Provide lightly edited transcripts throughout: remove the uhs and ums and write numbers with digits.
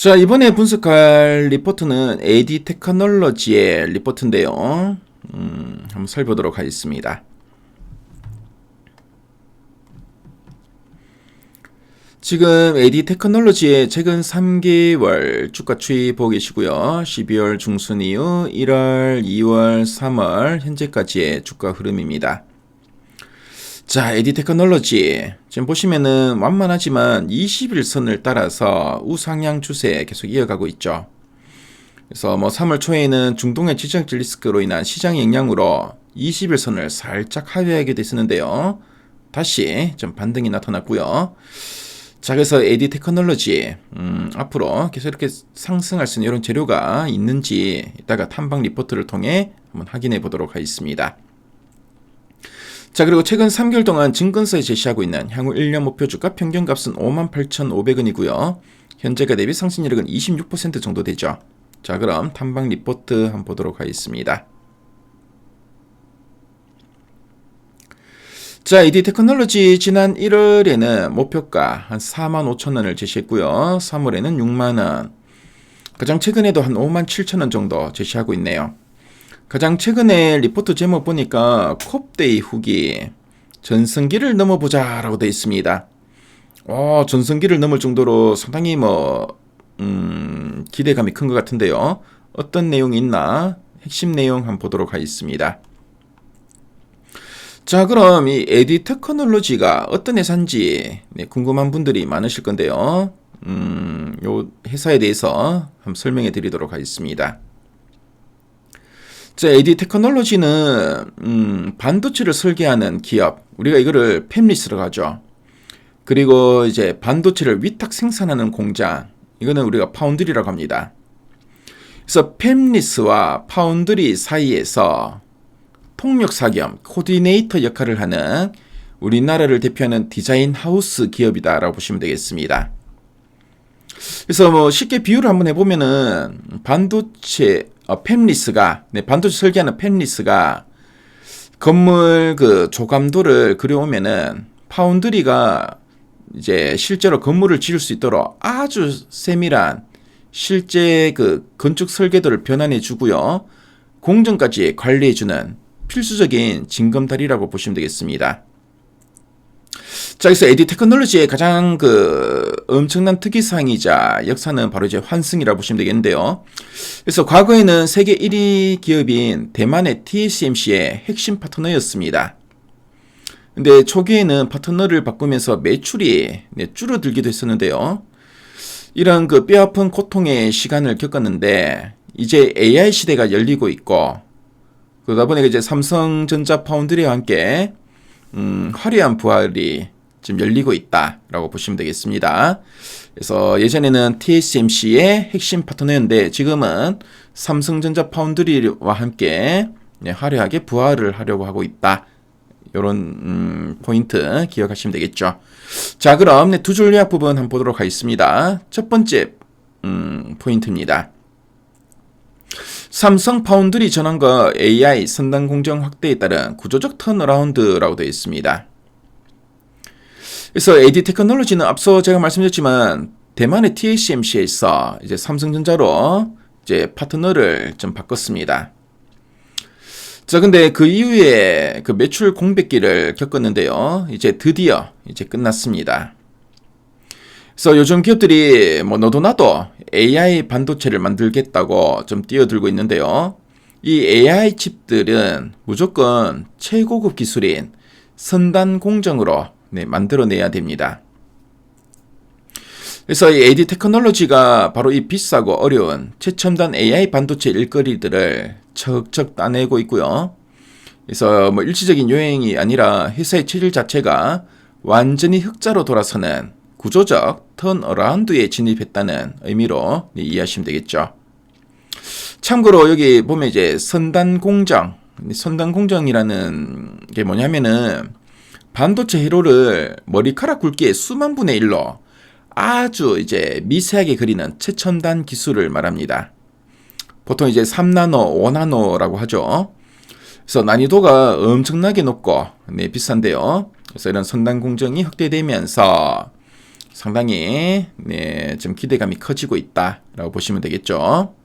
자, 이번에 분석할 리포트는 AD 테크놀로지의 리포트인데요. 한번 살펴보도록 하겠습니다. 지금 AD 테크놀로지의 최근 3개월 주가 추이 보고 계시고요. 12월 중순 이후 1월, 2월, 3월 현재까지의 주가 흐름입니다. 자, AD 테크놀로지 지금 보시면은 완만하지만 21선을 따라서 우상향 추세 계속 이어가고 있죠. 그래서 3월 초에는 중동의 지정학적 리스크로 인한 시장 영향으로 21선을 살짝 하회하게 됐었는데요. 다시 좀 반등이 나타났고요. 자, 그래서 AD 테크놀로지 앞으로 계속 이렇게 상승할 수 있는 이런 재료가 있는지 이따가 탐방 리포트를 통해 한번 확인해 보도록 하겠습니다. 자, 그리고 최근 3개월 동안 증권사에 제시하고 있는 향후 1년 목표 주가 평균값은 58,500원이고요. 현재가 대비 상승률은 26% 정도 되죠. 자, 그럼 탐방 리포트 한번 보도록 하겠습니다. 자, AD 테크놀로지 지난 1월에는 목표가 한 45,000원을 제시했고요. 3월에는 6만원. 가장 최근에도 한 57,000원 정도 제시하고 있네요. 가장 최근에 리포트 제목 보니까 콥데이 후기 전성기를 넘어보자 라고 되어 있습니다. 전성기를 넘을 정도로 상당히 기대감이 큰 것 같은데요. 어떤 내용이 있나 핵심 내용 한번 보도록 하겠습니다. 자, 그럼 이 AD 테크놀로지가 어떤 회사인지 궁금한 분들이 많으실 건데요. 요 회사에 대해서 한번 설명해 드리도록 하겠습니다. 자, AD 테크놀로지는 반도체를 설계하는 기업, 우리가 이거를 팹리스라고 하죠. 그리고 이제 반도체를 위탁 생산하는 공장, 이거는 우리가 파운드리라고 합니다. 그래서 팹리스와 파운드리 사이에서 통역사 겸 코디네이터 역할을 하는 우리나라를 대표하는 디자인 하우스 기업이다라고 보시면 되겠습니다. 그래서 쉽게 비유를 한번 해보면은 반도체 팹리스가 반도체 설계하는 팹리스가 건물 그 조감도를 그려오면은 파운드리가 이제 실제로 건물을 지을 수 있도록 아주 세밀한 실제 그 건축 설계도를 변환해 주고요. 공정까지 관리해 주는 필수적인 징검다리라고 보시면 되겠습니다. 자, 그래서 AD 테크놀로지의 가장 엄청난 특이사항이자 역사는 바로 이제 환승이라고 보시면 되겠는데요. 그래서 과거에는 세계 1위 기업인 대만의 TSMC의 핵심 파트너였습니다. 근데 초기에는 파트너를 바꾸면서 매출이 줄어들기도 했었는데요. 이런 뼈아픈 고통의 시간을 겪었는데 이제 AI 시대가 열리고 있고 그러다 보니까 이제 삼성전자 파운드리와 함께 화려한 부활이 지금 열리고 있다라고 보시면 되겠습니다. 그래서 예전에는 TSMC의 핵심 파트너였는데 지금은 삼성전자 파운드리와 함께 화려하게 부활을 하려고 하고 있다. 이런 포인트 기억하시면 되겠죠. 자, 그럼 두 줄 요약 부분 한번 보도록 하겠습니다. 첫 번째 포인트입니다. 삼성 파운드리 전환과 AI 선단 공정 확대에 따른 구조적 턴어라운드라고 되어 있습니다. 그래서 AD 테크놀로지는 앞서 제가 말씀드렸지만 대만의 TSMC에서 이제 삼성전자로 이제 파트너를 좀 바꿨습니다. 자, 근데 그 이후에 매출 공백기를 겪었는데요. 이제 드디어 이제 끝났습니다. 그래서 요즘 기업들이 너도 나도 AI 반도체를 만들겠다고 좀 뛰어들고 있는데요. 이 AI 칩들은 무조건 최고급 기술인 선단 공정으로 만들어내야 됩니다. 그래서 이 AD 테크놀로지가 바로 이 비싸고 어려운 최첨단 AI 반도체 일거리들을 척척 따내고 있고요. 그래서 일시적인 요행이 아니라 회사의 체질 자체가 완전히 흑자로 돌아서는 구조적 턴어라운드에 진입했다는 의미로 이해하시면 되겠죠. 참고로 여기 보면 이제 선단 공정이라는 게 뭐냐면은 반도체 회로를 머리카락 굵기의 수만 분의 1로 아주 이제 미세하게 그리는 최첨단 기술을 말합니다. 보통 이제 3나노, 5나노라고 하죠. 그래서 난이도가 엄청나게 높고 비싼데요. 그래서 이런 선단 공정이 확대되면서 상당히 좀 기대감이 커지고 있다라고 보시면 되겠죠.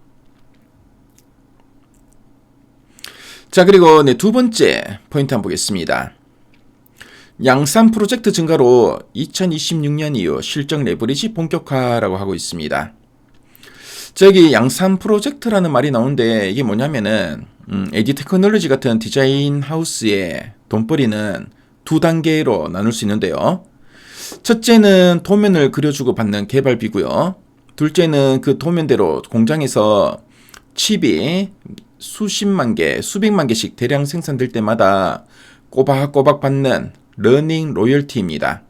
자, 그리고 두 번째 포인트 한번 보겠습니다. 양산 프로젝트 증가로 2026년 이후 실적 레버리지 본격화라고 하고 있습니다. 저기 양산 프로젝트라는 말이 나오는데 이게 뭐냐면은 에디 테크놀로지 같은 디자인 하우스의 돈벌이는 두 단계로 나눌 수 있는데요. 첫째는 도면을 그려주고 받는 개발비고요. 둘째는 그 도면대로 공장에서 칩이 수십만 개, 수백만 개씩 대량 생산될 때마다 꼬박꼬박 받는 러닝 로열티입니다.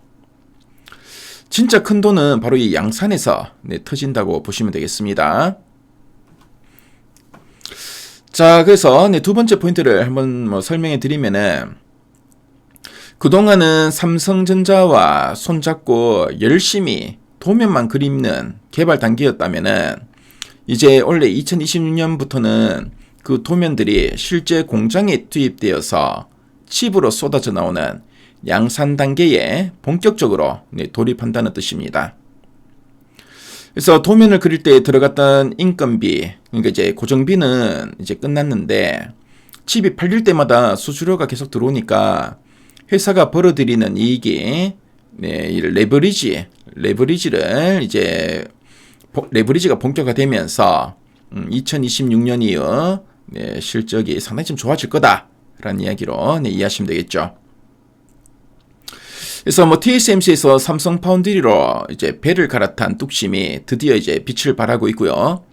진짜 큰 돈은 바로 이 양산에서 터진다고 보시면 되겠습니다. 자, 그래서 두 번째 포인트를 한번 설명해 드리면은, 그동안은 삼성전자와 손잡고 열심히 도면만 그리는 개발 단계였다면은, 이제 원래 2026년부터는 그 도면들이 실제 공장에 투입되어서 칩으로 쏟아져 나오는 양산 단계에 본격적으로 돌입한다는 뜻입니다. 그래서 도면을 그릴 때 들어갔던 인건비, 그러니까 이제 고정비는 이제 끝났는데 칩이 팔릴 때마다 수수료가 계속 들어오니까 회사가 벌어들이는 이익이 레버리지가 본격화되면서 2026년 이후 실적이 상당히 좀 좋아질 거다라는 이야기로 이해하시면 되겠죠. 그래서 TSMC에서 삼성 파운드리로 이제 배를 갈아탄 뚝심이 드디어 이제 빛을 발하고 있고요.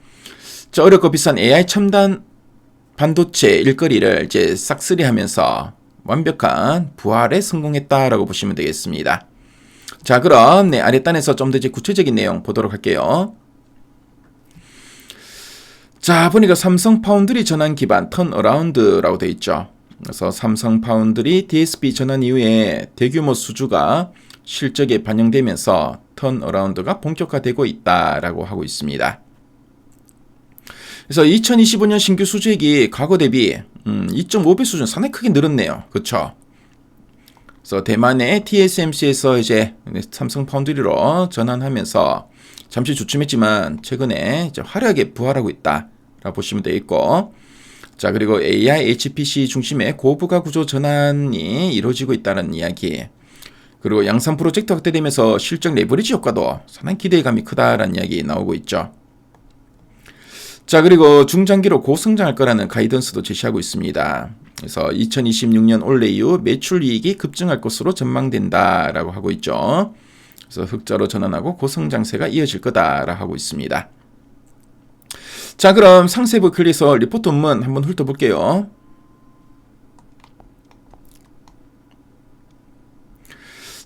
저 어렵고 비싼 AI 첨단 반도체 일거리를 이제 싹쓸이하면서 완벽한 부활에 성공했다라고 보시면 되겠습니다. 자, 그럼 아랫단에서 좀 더 이제 구체적인 내용 보도록 할게요. 자, 보니까 삼성 파운드리 전환 기반 턴어라운드라고 되어 있죠. 그래서 삼성 파운드리 DSP 전환 이후에 대규모 수주가 실적에 반영되면서 턴어라운드가 본격화되고 있다라고 하고 있습니다. 그래서 2025년 신규 수주액이 과거 대비 2.5배 수준 상당히 크게 늘었네요. 그렇죠? 그래서 대만의 TSMC에서 이제 삼성 파운드리로 전환하면서 잠시 주춤했지만 최근에 이제 화려하게 부활하고 있다라고 보시면 되겠고, 자, 그리고 AI, HPC 중심의 고부가 구조 전환이 이루어지고 있다는 이야기, 그리고 양산 프로젝트 확대되면서 실적 레버리지 효과도 상당히 기대감이 크다라는 이야기 나오고 있죠. 자, 그리고 중장기로 고성장할 거라는 가이던스도 제시하고 있습니다. 그래서 2026년 올해 이후 매출 이익이 급증할 것으로 전망된다라고 하고 있죠. 그래서 흑자로 전환하고 고성장세가 이어질 거다라고 하고 있습니다. 자, 그럼 상세부 클릭해서 리포트 원문 한번 훑어볼게요.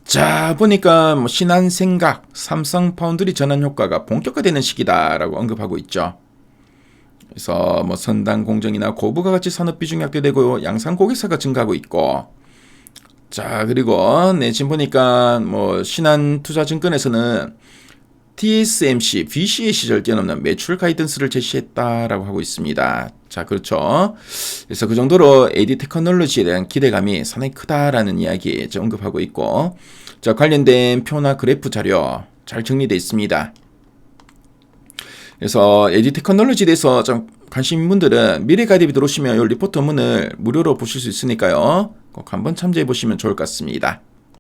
자, 보니까 신한생각, 삼성 파운드리 전환 효과가 본격화되는 시기다라고 언급하고 있죠. 그래서 선단 공정이나 고부가 가치 산업 비중이 확대되고 양산 고객사가 증가하고 있고, 자, 그리고 지금 보니까 신한투자증권에서는 TSMC, VC의 시절 뛰어넘는 매출 가이던스를 제시했다라고 하고 있습니다. 자, 그렇죠. 그래서 그 정도로 AD 테크놀로지에 대한 기대감이 상당히 크다라는 이야기 언급하고 있고, 자, 관련된 표나 그래프 자료 잘 정리되어 있습니다. 그래서 AD 테크놀로지에 대해서 좀 관심 있는 분들은 미래 가이드비 들어오시면 이 리포트 원문을 무료로 보실 수 있으니까요. 꼭 한번 참조해 보시면 좋을 것 같습니다.